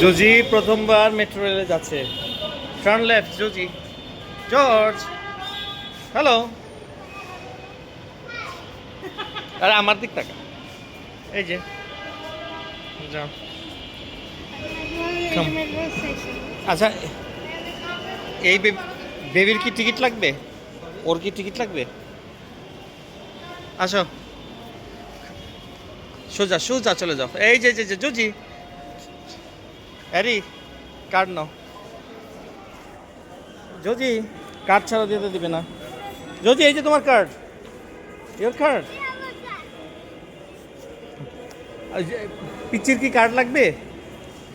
জুজি প্রথমবার মেট্রো রেলে যাচ্ছে। টার্ন লেফট জুজি। George, hello. আরে আমার দিক তাকা। এই যে যাও। Come. আচ্ছা, এই বেবির কি টিকিট লাগবে? ওর কি টিকিট লাগবে? আসো, সোজা সোজা চলে যাও। এই যে যে যে জুজি, হ্যারি, কার্ড নাও। জুজি, কার্ড ছাড়া দিতে দিবে না। জুজি, এই যে তোমার কার্ড, ইয়োর কার্ড। পিচির কি কার্ড লাগবে?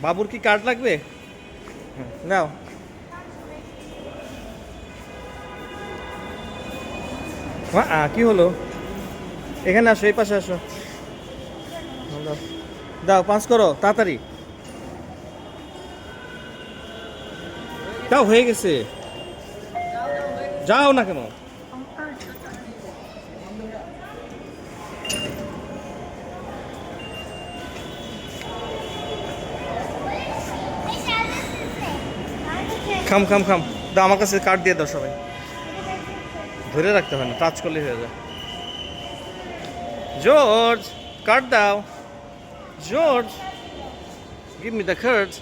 বাবুর কি কার্ড লাগবে? নাও। কি হলো? এখানে আসো, এই পাশে আসো। দাও, দাও, পাস করো তাড়াতাড়ি। দাও, হয়ে গেছে। যাও না কেন? খাম খাম খাম। দাও, আমার কাছে কার্ড দিয়ে দাও সবাই। ধরে রাখতে হয় না, টাচ করলেই হয়ে যায়। জর্জ, কার্ড দাও। George, give me the card.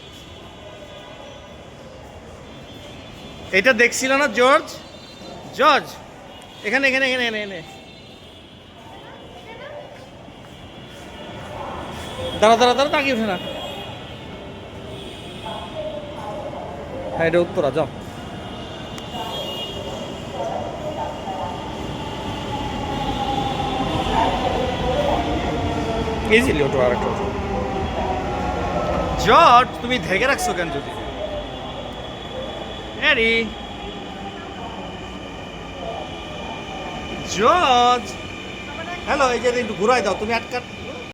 এটা দেখছিল না জর্জ? জর্জ, এখানে এখানে এখানে এনে এনে। দাঁড়া দাঁড়া দাঁড়া, তাকিয়ে ওঠে না। হ্যাঁ, এটা উত্তরা, যাও। ইজিলি ওঠো, আর একটা ওঠো। জর্জ, তুমি ঢেকে রাখছো কেন যদি? হ্যারি, জর্জ, হ্যালো, এই যে একটু ঘুরাই দাও, তুমি আটকা।